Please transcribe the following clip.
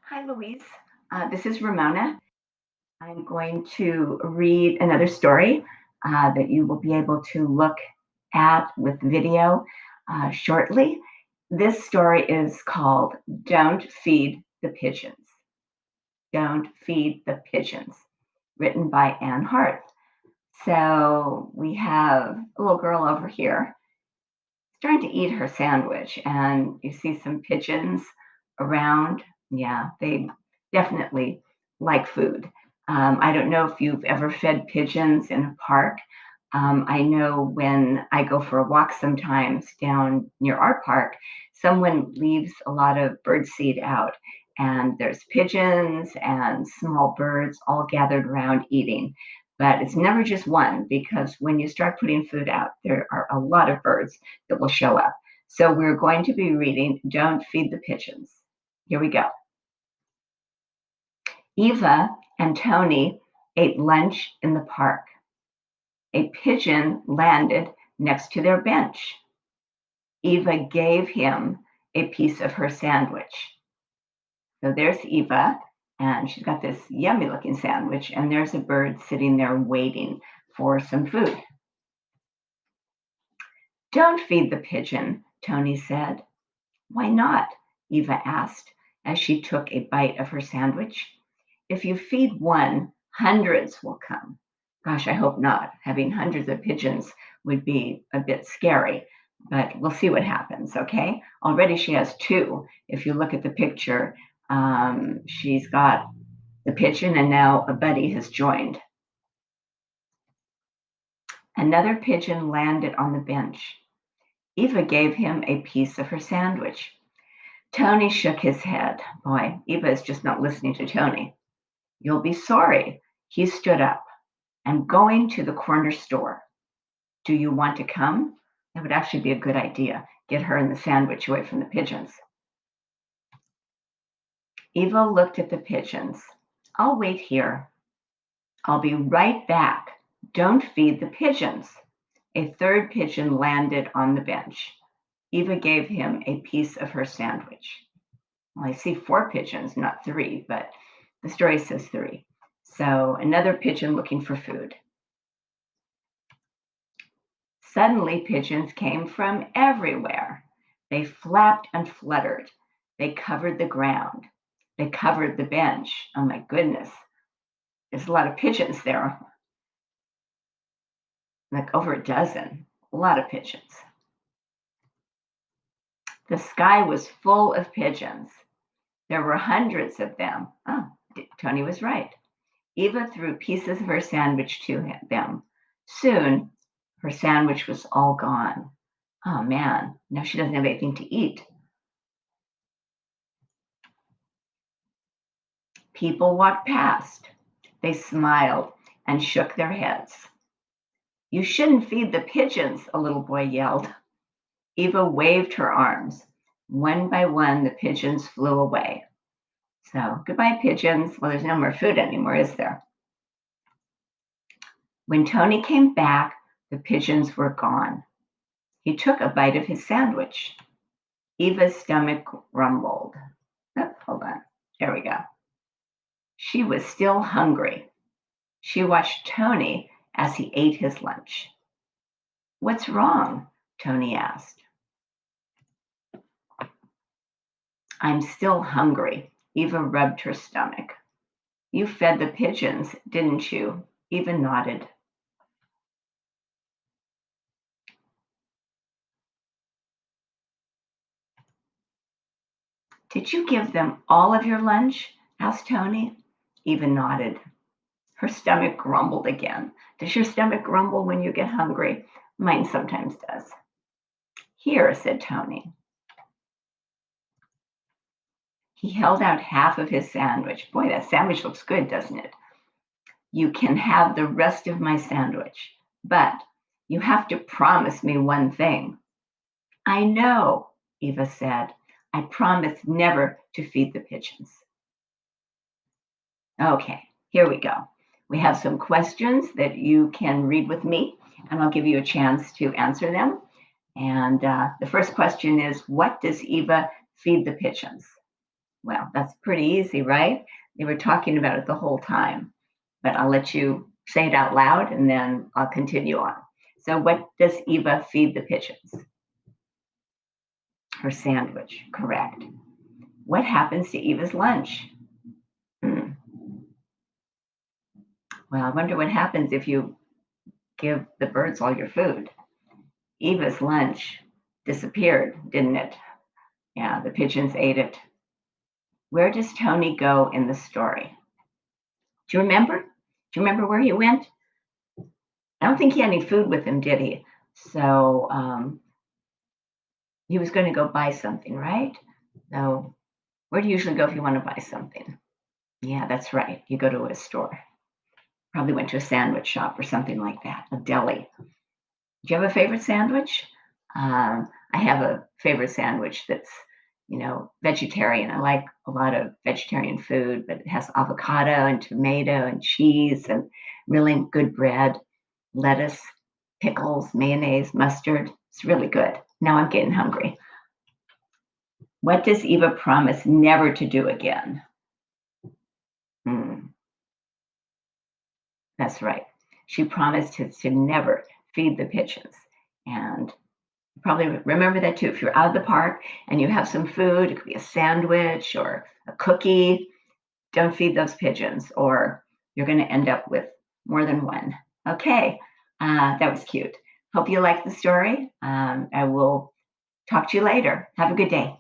Hi, Louise. This is Ramona. I'm going to read another story that you will be able to look at with video shortly. This story is called Don't Feed the Pigeons. Don't Feed the Pigeons, written by Anne Hart. So we have a little girl over here starting to eat her sandwich, and you see some pigeons around. Yeah, they definitely like food. I don't know if you've ever fed pigeons in a park. I know when I go for a walk sometimes down near our park, someone leaves a lot of bird seed out, and there's pigeons and small birds all gathered around eating. But it's never just one because when you start putting food out, there are a lot of birds that will show up. So we're going to be reading Don't Feed the Pigeons. Here we go. Eva and Tony ate lunch in the park. A pigeon landed next to their bench. Eva gave him a piece of her sandwich. So there's Eva, and she's got this yummy looking sandwich, and there's a bird sitting there waiting for some food. Don't feed the pigeon, Tony said. Why not? Eva asked as she took a bite of her sandwich. If you feed one, hundreds will come. Gosh, I hope not. Having hundreds of pigeons would be a bit scary, but we'll see what happens, okay? Already she has two. If you look at the picture, she's got the pigeon and now a buddy has joined. Another pigeon landed on the bench. Eva gave him a piece of her sandwich. Tony shook his head. Boy, Eva is just not listening to Tony. You'll be sorry. He stood up. I'm going to the corner store. Do you want to come? That would actually be a good idea. Get her and the sandwich away from the pigeons. Eva looked at the pigeons. I'll wait here. I'll be right back. Don't feed the pigeons. A third pigeon landed on the bench. Eva gave him a piece of her sandwich. Well, I see four pigeons, not three, but the story says three. So another pigeon looking for food. Suddenly, pigeons came from everywhere. They flapped and fluttered. They covered the ground. They covered the bench. Oh my goodness. There's a lot of pigeons there, like over a dozen. A lot of pigeons. The sky was full of pigeons. There were hundreds of them. Oh, Tony was right. Eva threw pieces of her sandwich to them. Soon, her sandwich was all gone. Oh man, now she doesn't have anything to eat. People walked past. They smiled and shook their heads. You shouldn't feed the pigeons, a little boy yelled. Eva waved her arms. One by one, the pigeons flew away. So, goodbye, pigeons. Well, there's no more food anymore, is there? When Tony came back, the pigeons were gone. He took a bite of his sandwich. Eva's stomach rumbled. Oh, hold on. There we go. She was still hungry. She watched Tony as he ate his lunch. What's wrong? Tony asked. I'm still hungry. Eva rubbed her stomach. You fed the pigeons, didn't you? Eva nodded. Did you give them all of your lunch? Asked Tony. Eva nodded. Her stomach grumbled again. Does your stomach grumble when you get hungry? Mine sometimes does. Here, said Tony. He held out half of his sandwich. Boy, that sandwich looks good, doesn't it? You can have the rest of my sandwich, but you have to promise me one thing. I know, Eva said. I promise never to feed the pigeons. Okay, here we go. We have some questions that you can read with me, and I'll give you a chance to answer them. And the first question is, what does Eva feed the pigeons? Well, that's pretty easy, right? They were talking about it the whole time, but I'll let you say it out loud and then I'll continue on. So, what does Eva feed the pigeons? Her sandwich, correct. What happens to Eva's lunch? Hmm. Well, I wonder what happens if you give the birds all your food. Eva's lunch disappeared, didn't it? Yeah, the pigeons ate it. Where does Tony go in the story? Do you remember? Do you remember where he went? I don't think he had any food with him, did he? So he was going to go buy something, right? So where do you usually go if you want to buy something? Yeah, that's right. You go to a store. Probably went to a sandwich shop or something like that, a deli. Do you have a favorite sandwich? I have a favorite sandwich that's, vegetarian. I like a lot of vegetarian food, but it has avocado and tomato and cheese and really good bread, lettuce, pickles, mayonnaise, mustard. It's really good. Now I'm getting hungry. What does Eva promise never to do again? Hmm, that's right. She promised to never feed the pigeons. And probably remember that too. If you're out of the park and you have some food, it could be a sandwich or a cookie, don't feed those pigeons or you're going to end up with more than one. Okay, that was cute. Hope you liked the story. I will talk to you later. Have a good day.